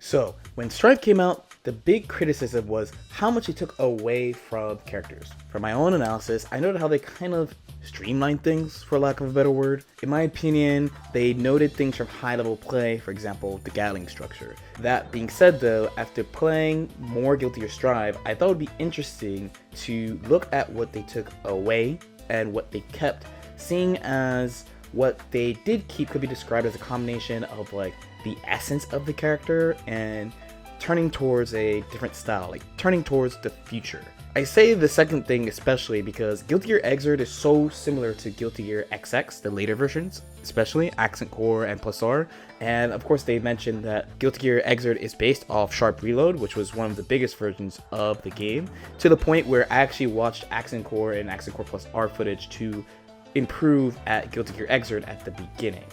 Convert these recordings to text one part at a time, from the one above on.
So, when Strive came out, the big criticism was how much it took away from characters. From my own analysis, I noted how they kind of streamlined things, for lack of a better word. In my opinion, they noted things from high-level play, for example, the Gatling structure. That being said though, after playing more Guilty Gear Strive, I thought it would be interesting to look at what they took away and what they kept, seeing as what they did keep could be described as a combination of like the essence of the character and turning towards a different style, like turning towards the future. I say the second thing especially because Guilty Gear Xrd is so similar to Guilty Gear XX, the later versions, especially Accent Core and Plus R, and of course they mentioned that Guilty Gear Xrd is based off Sharp Reload, which was one of the biggest versions of the game, to the point where I actually watched Accent Core and Accent Core Plus R footage to improve at Guilty Gear Xrd at the beginning.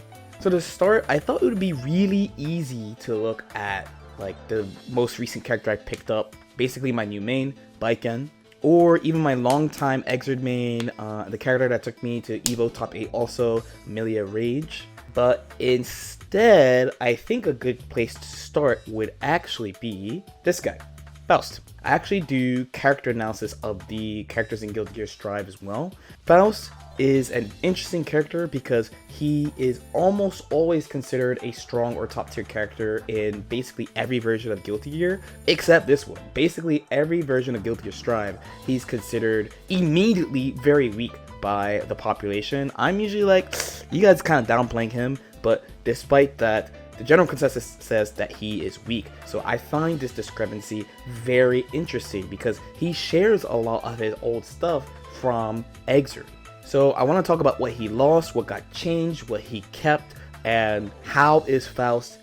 So to start, I thought it would be really easy to look at like the most recent character I picked up, basically my new main, Baiken, or even my longtime Xrd main, the character that took me to Evo Top 8 also, Amelia Rage. But instead, I think a good place to start would actually be this guy, Faust. I actually do character analysis of the characters in Guilty Gear Strive as well. Faust is an interesting character because he is almost always considered a strong or top tier character in basically every version of Guilty Gear, except this one. Basically every version of Guilty Gear Strive, he's considered immediately very weak by the population. I'm usually like, you guys kind of downplaying him, but despite that, the general consensus says that he is weak. So I find this discrepancy very interesting because he shares a lot of his old stuff from Xrd. So I want to talk about what he lost, what got changed, what he kept, and how is Faust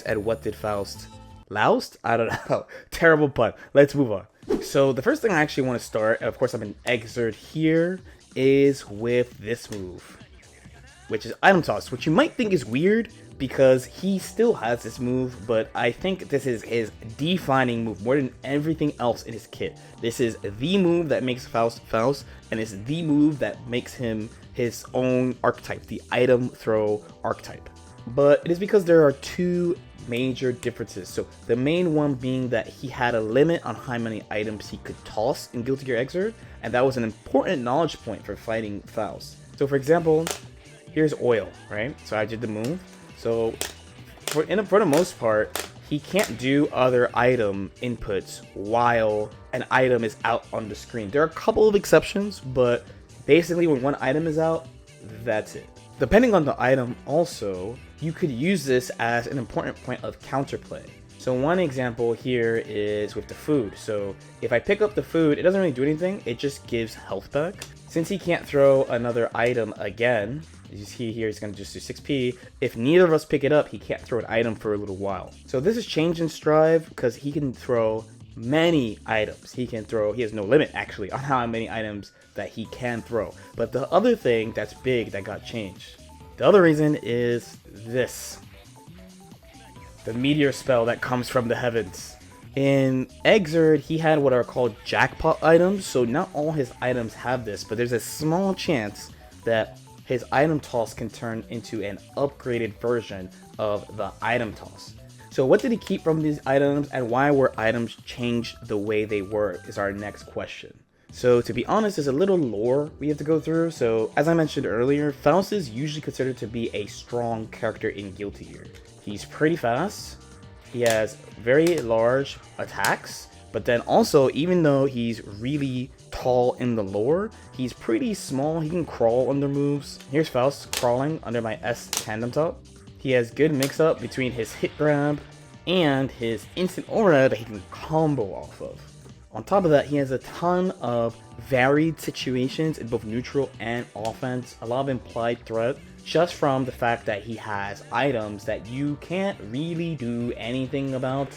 and what did Faust loust? I don't know. Terrible pun. Let's move on. So the first thing I actually want to start, and of course I'm in Xrd here, is with this move, which is Item Toss, which you might think is weird because he still has this move, but I think this is his defining move more than everything else in his kit. This is the move that makes Faust Faust, and it's the move that makes him his own archetype, the item throw archetype. But it is because there are two major differences. So the main one being that he had a limit on how many items he could toss in Guilty Gear Xrd, and that was an important knowledge point for fighting Faust. So for example, here's oil, right? So I did the move. So for the most part, he can't do other item inputs while an item is out on the screen. There are a couple of exceptions, but basically when one item is out, that's it. Depending on the item also, you could use this as an important point of counterplay. So one example here is with the food. So if I pick up the food, it doesn't really do anything, it just gives health back. Since he can't throw another item again, as you see here, he's going to just do 6p. If neither of us pick it up, he can't throw an item for a little while. So this is changed in Strive because he can throw many items. He has no limit actually on how many items that he can throw. But the other thing that's big that got changed, the other reason is this. The meteor spell that comes from the heavens. In Xrd, he had what are called jackpot items, so not all his items have this, but there's a small chance that his item toss can turn into an upgraded version of the item toss. So what did he keep from these items, and why were items changed the way they were is our next question. So to be honest, there's a little lore we have to go through. So as I mentioned earlier, Faust is usually considered to be a strong character in Guilty Gear. He's pretty fast, he has very large attacks, but then also, even though he's really tall in the lore, he's pretty small. He can crawl under moves. Here's Faust crawling under my S tandem top. He has good mix-up between his hit grab and his instant aura that he can combo off of. On top of that, he has a ton of varied situations in both neutral and offense, a lot of implied threat, just from the fact that he has items that you can't really do anything about.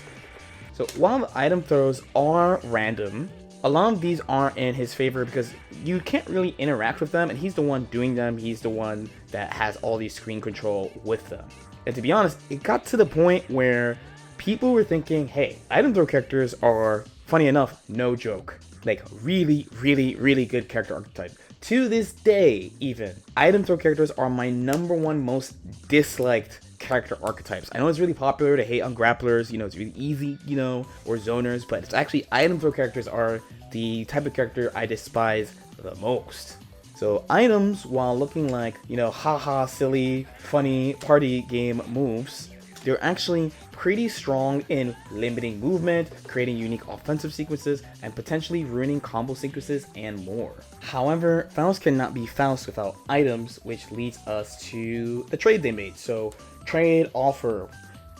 So while the item throws are random, a lot of these aren't in his favor because you can't really interact with them, and he's the one doing them. He's the one that has all these screen control with them. And to be honest, it got to the point where people were thinking, hey, item throw characters are, funny enough, no joke. Like really, really, really good character archetype. To this day, even, item throw characters are my #1 most disliked character archetypes. I know it's really popular to hate on grapplers, you know, it's really easy, you know, or zoners, but it's actually item throw characters are the type of character I despise the most. So items, while looking like, you know, haha, silly, funny party game moves, they're actually pretty strong in limiting movement, creating unique offensive sequences, and potentially ruining combo sequences and more. However, Faust cannot be Faust without items, which leads us to the trade they made. So, trade offer.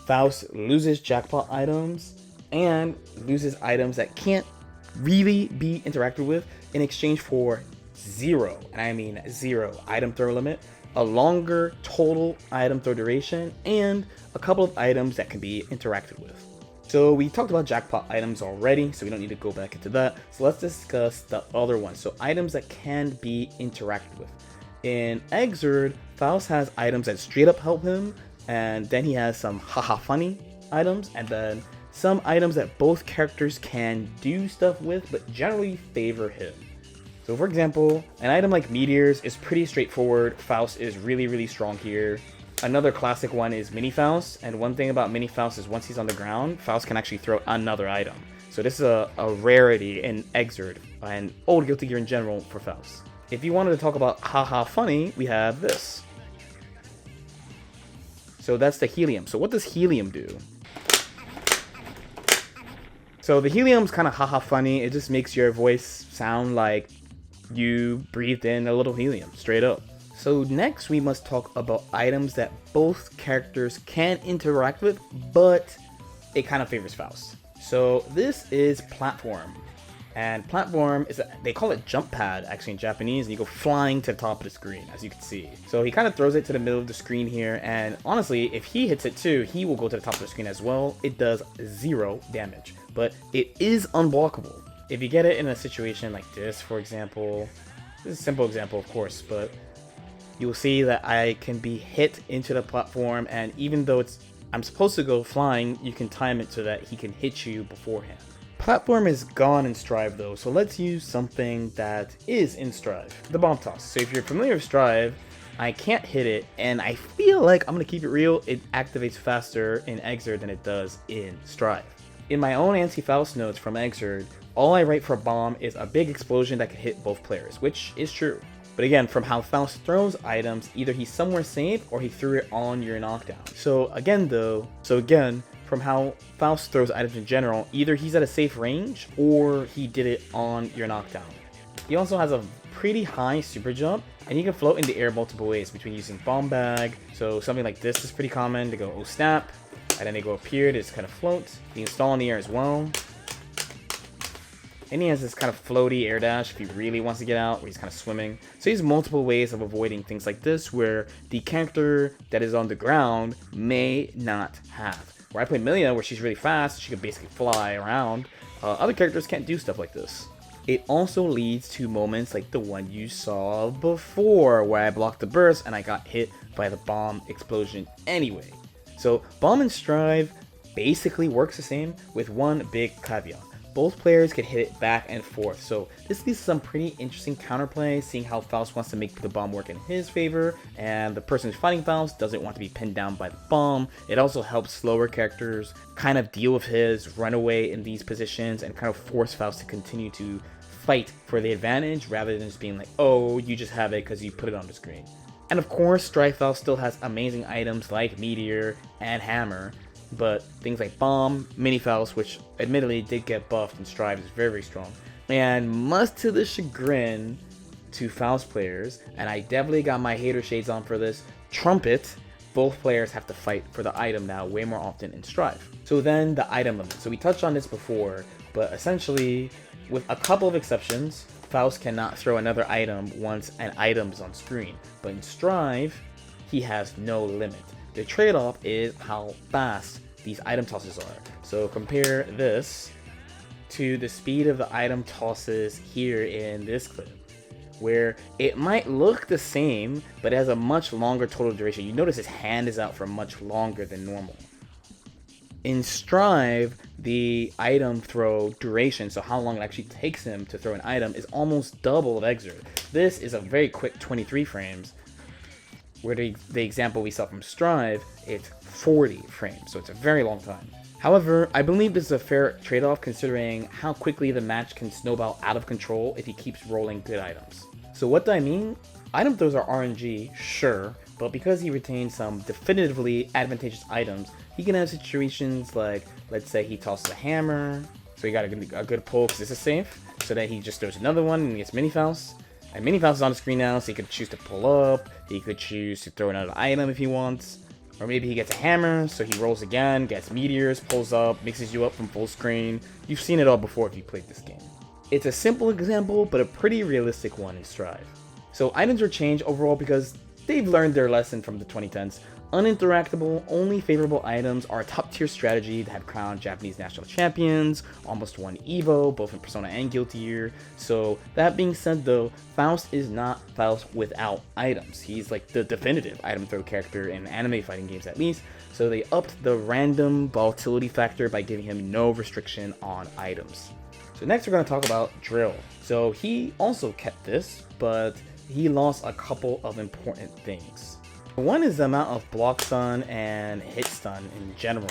Faust loses jackpot items and loses items that can't really be interacted with in exchange for zero, and I mean zero, item throw limit, a longer total item throw duration, and a couple of items that can be interacted with. So we talked about jackpot items already, so we don't need to go back into that. So let's discuss the other ones. So items that can be interacted with. In Exerd, Faust has items that straight up help him, and then he has some haha funny items, and then some items that both characters can do stuff with, but generally favor him. So for example, an item like Meteors is pretty straightforward. Faust is really strong here. Another classic one is Mini Faust, and one thing about Mini Faust is once he's on the ground, Faust can actually throw another item. So this is a rarity in Exerd and old Guilty Gear in general for Faust. If you wanted to talk about haha funny, we have this. So that's the helium. So what does helium do? So the helium's kind of haha funny. It just makes your voice sound like you breathed in a little helium, straight up. So next we must talk about items that both characters can interact with, but it kind of favors Faust. So this is platform. And platform is, they call it jump pad actually in Japanese, and you go flying to the top of the screen, as you can see. So he kind of throws it to the middle of the screen here, and honestly, if he hits it too, he will go to the top of the screen as well. It does 0 damage, but it is unblockable. If you get it in a situation like this, for example, this is a simple example of course, but you'll see that I can be hit into the platform, and even though I'm supposed to go flying, you can time it so that he can hit you beforehand. Platform is gone in Strive though, so let's use something that is in Strive, the bomb toss. So if you're familiar with Strive, I can't hit it, and I feel like I'm gonna keep it real, it activates faster in Exerd than it does in Strive. In my own anti-Faust notes from Exerd, all I write for bomb is a big explosion that can hit both players, which is true. But again, from how Faust throws items, either he's somewhere safe or he threw it on your knockdown. So again, from how Faust throws items in general, either he's at a safe range or he did it on your knockdown. He also has a pretty high super jump, and he can float in the air multiple ways between using bomb bag. So something like this is pretty common, to go oh snap, and then they go up here to just kind of float. You can stall in the air as well. And he has this kind of floaty air dash if he really wants to get out, where he's kind of swimming. So he has multiple ways of avoiding things like this, where the character that is on the ground may not have. Where I play Milia, where she's really fast, she can basically fly around. Other characters can't do stuff like this. It also leads to moments like the one you saw before, where I blocked the burst and I got hit by the bomb explosion anyway. So bomb and Strive basically works the same, with one big caveat. Both players can hit it back and forth, so this leads to some pretty interesting counterplay, seeing how Faust wants to make the bomb work in his favor, and the person who's fighting Faust doesn't want to be pinned down by the bomb. It also helps slower characters kind of deal with his runaway in these positions and kind of force Faust to continue to fight for the advantage, rather than just being like, oh, you just have it because you put it on the screen. And of course, Strive Faust still has amazing items like Meteor and Hammer, but things like Bomb, Mini Faust, which admittedly did get buffed in Strive, is very strong. And much to the chagrin to Faust players, and I definitely got my hater shades on for this, Trumpet, both players have to fight for the item now way more often in Strive. So then the item limit. So we touched on this before, but essentially, with a couple of exceptions, Faust cannot throw another item once an item is on screen. But in Strive, he has no limit. The trade-off is how fast these item tosses are. So compare this to the speed of the item tosses here in this clip, where it might look the same, but it has a much longer total duration. You notice his hand is out for much longer than normal. In Strive, the item throw duration, so how long it actually takes him to throw an item, is almost double of Exerd. This is a very quick 23 frames, where the example we saw from Strive, it's 40 frames, so it's a very long time. However, I believe this is a fair trade-off considering how quickly the match can snowball out of control if he keeps rolling good items. So what do I mean? Item throws are RNG, sure, but because he retains some definitively advantageous items, he can have situations like, let's say he tosses a hammer, so he got a good pull because this is safe, so that he just throws another one and gets Mini Faust. And Mini Faust is on the screen now, so he could choose to pull up, he could choose to throw another item if he wants, or maybe he gets a hammer, so he rolls again, gets meteors, pulls up, mixes you up from full screen. You've seen it all before if you played this game. It's a simple example, but a pretty realistic one in Strive. So items were changed overall because they've learned their lesson from the 2010s. Uninteractable, only favorable items are a top tier strategy that have crowned Japanese national champions, almost won EVO, both in Persona and Guilty Gear. So that being said though, Faust is not Faust without items. He's like the definitive item throw character in anime fighting games at least. So they upped the random volatility factor by giving him no restriction on items. So next we're going to talk about Drill. So he also kept this, but he lost a couple of important things. One is the amount of block stun and hit stun in general.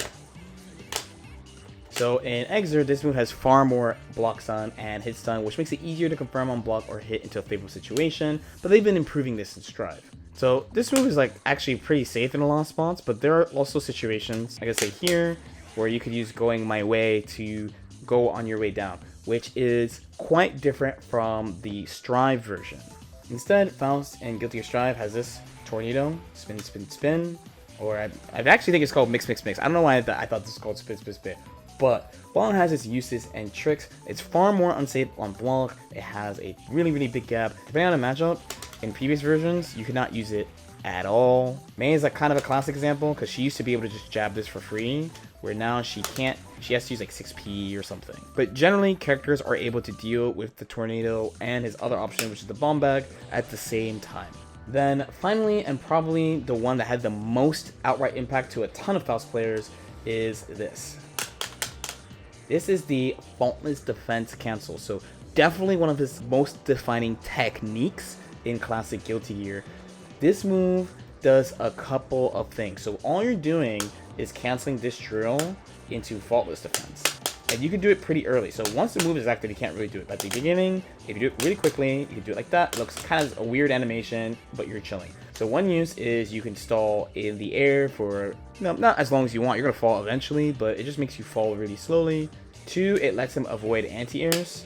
So in Exer, this move has far more block stun and hit stun, which makes it easier to confirm on block or hit into a favorable situation, but they've been improving this in Strive. So this move is like actually pretty safe in a lot of spots, but there are also situations, like I say here, where you could use going my way to go on your way down, which is quite different from the Strive version. Instead, Faust in Guilty Gear Strive has this tornado, spin, spin, spin, or I actually think it's called mix, mix, mix. I don't know why I thought this was called spin, spin, spin. But while it has its uses and tricks, it's far more unsafe on block. It has a really, really big gap. Depending on the matchup, in previous versions, you could not use it at all. Mei is like kind of a classic example because she used to be able to just jab this for free, where now she can't. She has to use like 6p or something. But generally, characters are able to deal with the tornado and his other option, which is the bomb bag, at the same time. Then finally, and probably the one that had the most outright impact to a ton of Faust players, is this. This is the Faultless Defense Cancel. So definitely one of his most defining techniques in classic Guilty Gear. This move does a couple of things. So all you're doing is canceling this drill into Faultless Defense. And you can do it pretty early. So once the move is active, you can't really do it. But at the beginning, if you do it really quickly, you can do it like that. It looks kind of a weird animation, but you're chilling. So one use is you can stall in the air for, not as long as you want. You're going to fall eventually, but it just makes you fall really slowly. 2, it lets him avoid anti-airs.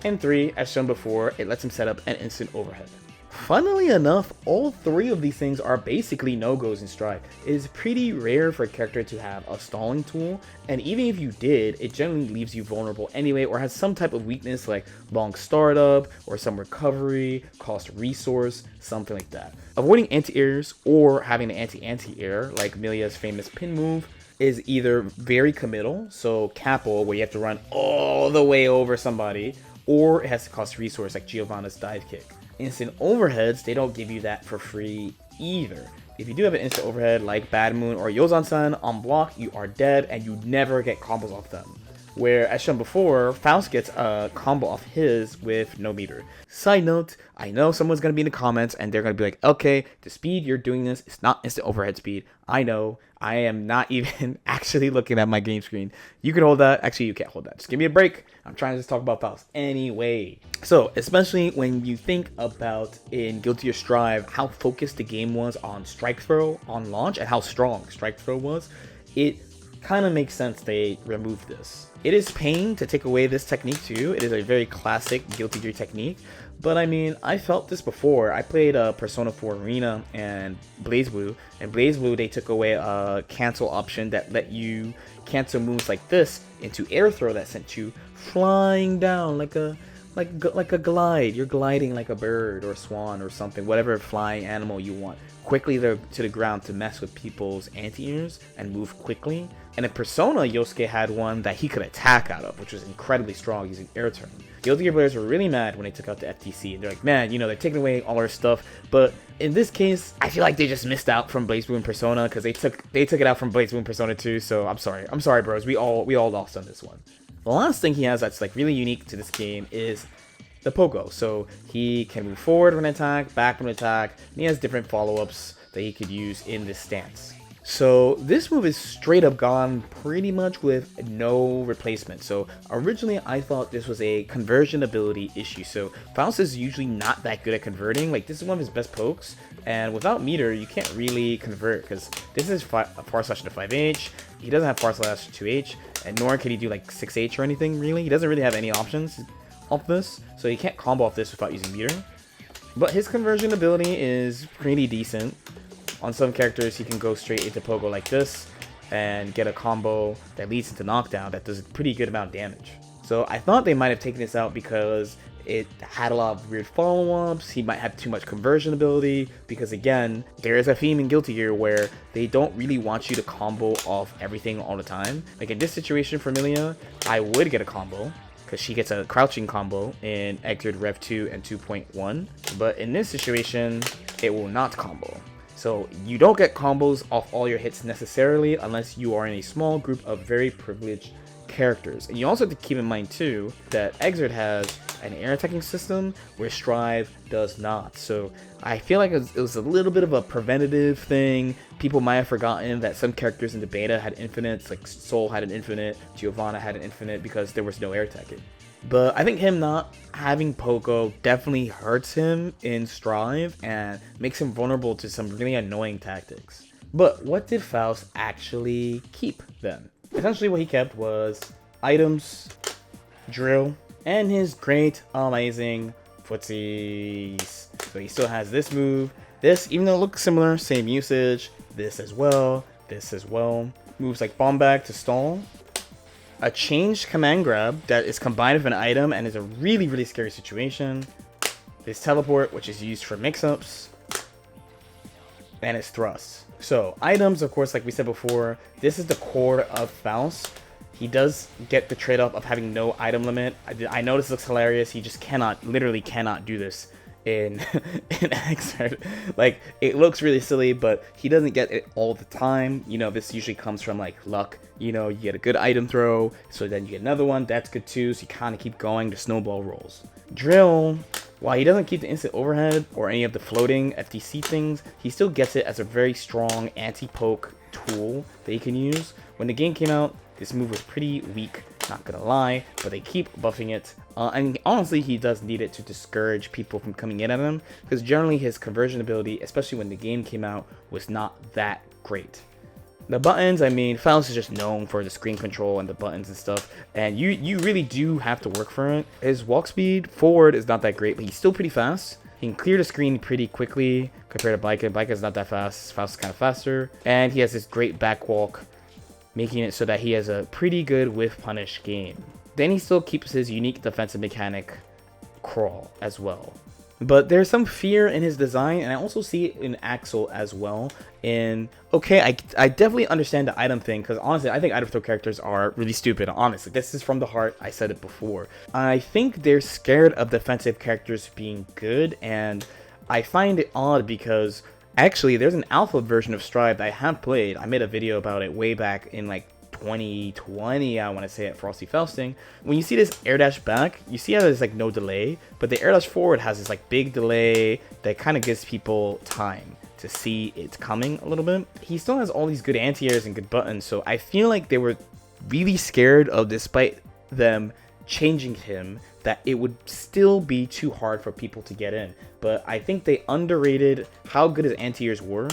And 3, as shown before, it lets him set up an instant overhead. Funnily enough, all 3 of these things are basically no-goes in Strive. It is pretty rare for a character to have a stalling tool, and even if you did, it generally leaves you vulnerable anyway, or has some type of weakness like long startup, or some recovery, cost resource, something like that. Avoiding anti-airs, or having an anti-anti-air, like Milia's famous pin move, is either very committal, so Capel, where you have to run all the way over somebody, or it has to cost resource, like Giovanna's dive kick. Instant overheads, they don't give you that for free either. If you do have an instant overhead like Bad Moon or Yozan-san on block, you are dead and you never get combos off them. Where, as shown before, Faust gets a combo off his with no meter. Side note, I know someone's going to be in the comments and they're going to be like, okay, the speed you're doing this is not instant overhead speed. I know, I am not even actually looking at my game screen. You can hold that. Actually, you can't hold that. Just give me a break. I'm trying to just talk about Faust anyway. So, especially when you think about in Guilty Gear Strive, how focused the game was on strike throw on launch and how strong strike throw was, it kind of makes sense they removed this. It is pain to take away this technique too. It is a very classic Guilty Gear technique. But I mean, I felt this before. I played Persona 4 Arena and BlazBlue. And BlazBlue, they took away a cancel option that let you cancel moves like this into air throw that sent you flying down like a glide. You're gliding like a bird or swan or something, whatever flying animal you want, quickly to the ground to mess with people's anti-airs and move quickly. And in Persona, Yosuke had one that he could attack out of, which was incredibly strong using air turn. Guilty Gear players were really mad when they took out the FTC, and they're like, man, they're taking away all our stuff. But in this case, I feel like they just missed out from BlazBlue and Persona because they took it out from BlazBlue and Persona 2. So I'm sorry, bros. We all lost on this one. The last thing he has that's like really unique to this game is the Pogo. So he can move forward when attack, back when attack, and he has different follow-ups. that he could use in this stance. So this move is straight up gone pretty much with no replacement. So originally I thought this was a conversion ability issue. So Faust is usually not that good at converting. Like, this is one of his best pokes, and without meter you can't really convert because this is far slash to 5H. He doesn't have far slash to 2H, and nor can he do like 6H or anything really. He doesn't really have any options off this, so he can't combo off this without using meter. But his conversion ability is pretty decent. On some characters, he can go straight into Pogo like this and get a combo that leads into knockdown that does a pretty good amount of damage. So I thought they might have taken this out because it had a lot of weird follow-ups. He might have too much conversion ability because, again, there is a theme in Guilty Gear where they don't really want you to combo off everything all the time. Like in this situation for Milia, I would get a combo because she gets a crouching combo in Exert Rev 2 and 2.1. But in this situation, it will not combo. So you don't get combos off all your hits necessarily unless you are in a small group of very privileged characters. And you also have to keep in mind too that Exert has an air attacking system where Strive does not. So I feel like it was a little bit of a preventative thing. People might have forgotten that some characters in the beta had infinites, like Soul had an infinite, Giovanna had an infinite because there was no air attacking. But I think him not having Pogo definitely hurts him in Strive and makes him vulnerable to some really annoying tactics. But what did Faust actually keep then? Essentially what he kept was items, drill, and his great, amazing footsies. So he still has this move, this, even though it looks similar, same usage, this as well, moves like bomb bag to stall. A changed command grab that is combined with an item and is a really, really scary situation. His teleport, which is used for mix-ups. And his thrust. So, items, of course, like we said before, this is the core of Faust. He does get the trade-off of having no item limit. I know this looks hilarious. He just literally cannot do this in Exert. Like, it looks really silly, but he doesn't get it all the time. You know, this usually comes from like luck. You know, you get a good item throw, so then you get another one, that's good too, so you kind of keep going, the snowball rolls. Drill, while he doesn't keep the instant overhead or any of the floating FTC things, he still gets it as a very strong anti-poke tool that he can use. When the game came out, this move was pretty weak, not gonna lie, but they keep buffing it. And honestly, he does need it to discourage people from coming in at him, because generally his conversion ability, especially when the game came out, was not that great. The buttons, I mean, Faust is just known for the screen control and the buttons and stuff, and you really do have to work for it. His walk speed forward is not that great, but he's still pretty fast. He can clear the screen pretty quickly compared to Bika. Bika is not that fast. Faust is kind of faster, and he has this great back walk, making it so that he has a pretty good whiff punish game. Then he still keeps his unique defensive mechanic, crawl, as well. But there's some fear in his design, and I also see it in Axel as well. Okay, I definitely understand the item thing, because honestly, I think item throw characters are really stupid. Honestly, this is from the heart. I said it before. I think they're scared of defensive characters being good, and I find it odd because actually there's an alpha version of Strive that I have played. I made a video about it way back in like 2020, I want to say, at Frosty Fausting. When you see this air dash back, you see how there's like no delay, but the air dash forward has this like big delay that kind of gives people time to see it's coming a little bit. He still has all these good anti-airs and good buttons, so I feel like they were really scared of, despite them changing him, that it would still be too hard for people to get in. But I think they underrated how good his anti-airs were,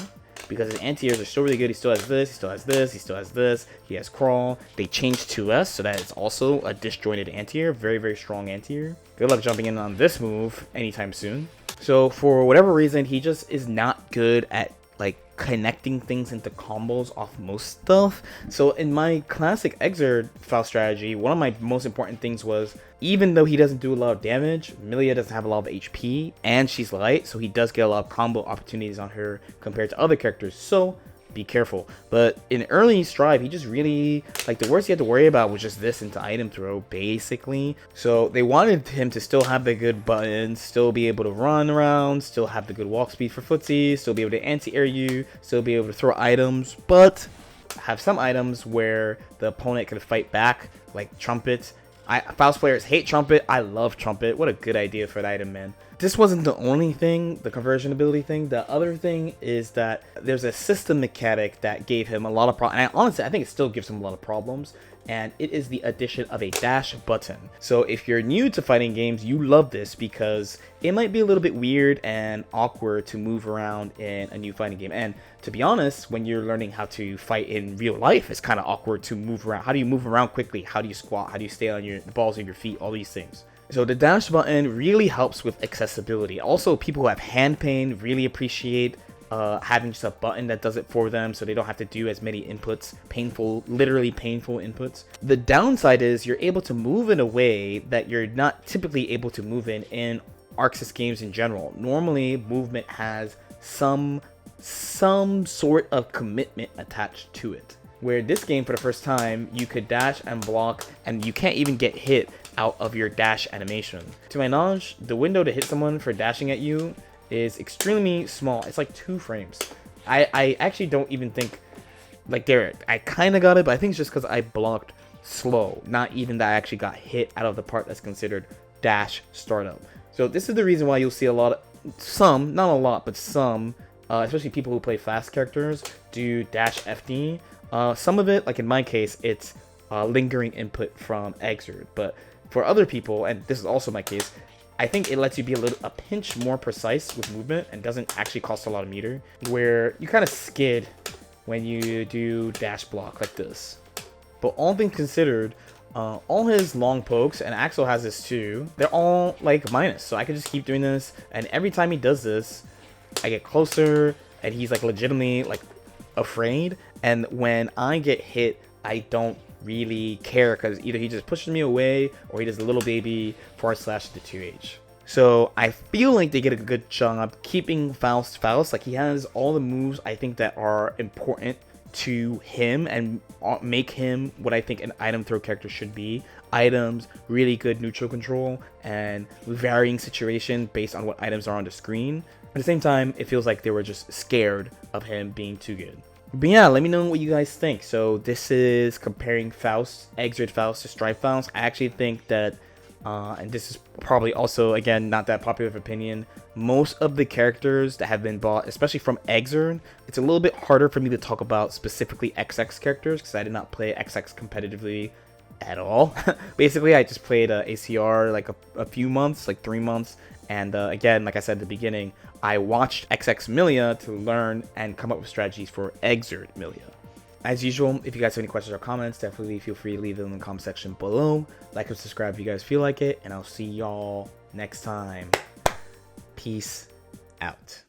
because his anti-airs are still really good. He still has this, he still has this, he still has this, he has crawl. They changed 2S so that it's also a disjointed anti-air, very, very strong anti-air. Good luck jumping in on this move anytime soon. So for whatever reason, he just is not good at like connecting things into combos off most stuff. So in my classic Exert Faust strategy, one of my most important things was, even though he doesn't do a lot of damage, Milia doesn't have a lot of HP, and she's light, so he does get a lot of combo opportunities on her compared to other characters, so be careful. But in early Strive, he just really, like, the worst he had to worry about was just this into item throw, basically. So they wanted him to still have the good buttons, still be able to run around, still have the good walk speed for footsies, still be able to anti-air you, still be able to throw items, but have some items where the opponent can fight back, like Trumpet Faust players hate Trumpet. I love Trumpet. What a good idea for an item, man. This wasn't the only thing, the conversion ability thing. The other thing is that there's a system mechanic that gave him a lot of problems. And honestly, I think it still gives him a lot of problems. And it is the addition of a dash button. So if you're new to fighting games, you love this because it might be a little bit weird and awkward to move around in a new fighting game. And to be honest, when you're learning how to fight in real life, it's kind of awkward to move around. How do you move around quickly? How do you squat? How do you stay on the balls of your feet? All these things. So the dash button really helps with accessibility. Also, people who have hand pain really appreciate having just a button that does it for them, so they don't have to do as many inputs, literally painful inputs. The downside is you're able to move in a way that you're not typically able to move in Arxis games in general. Normally, movement has some sort of commitment attached to it. Where this game, for the first time, you could dash and block, and you can't even get hit out of your dash animation. To my knowledge, the window to hit someone for dashing at you is extremely small. It's like 2 frames. I actually don't even think, like, there, I kind of got it, but I think it's just because I blocked slow, not even that I actually got hit out of the part that's considered dash startup. So this is the reason why you'll see a lot of, some, not a lot, but some, especially people who play fast characters, do dash FD. Some of it, like in my case, it's lingering input from Exert, but for other people, and this is also my case, I think it lets you be a pinch more precise with movement and doesn't actually cost a lot of meter, where you kind of skid when you do dash block like this. But all things considered, all his long pokes, and Axel has this too, they're all like minus, so I can just keep doing this, and every time he does this, I get closer, and he's like legitimately like afraid, and when I get hit, I don't really care because either he just pushes me away or he does a little baby / the 2H. So I feel like they get a good job keeping Faust. Like, he has all the moves I think that are important to him and make him what I think an item throw character should be. Items, really good neutral control, and varying situation based on what items are on the screen. At the same time, it feels like they were just scared of him being too good. But yeah, let me know what you guys think. So this is comparing Faust, Exert Faust to Strife Faust. I actually think that, and this is probably also, again, not that popular of opinion, most of the characters that have been bought, especially from Exert, it's a little bit harder for me to talk about specifically XX characters because I did not play XX competitively at all. Basically, I just played ACR like a few months, like 3 months. And again, like I said at the beginning, I watched XX Milia to learn and come up with strategies for Exert Milia. As usual, if you guys have any questions or comments, definitely feel free to leave them in the comment section below. Like and subscribe if you guys feel like it, and I'll see y'all next time. Peace out.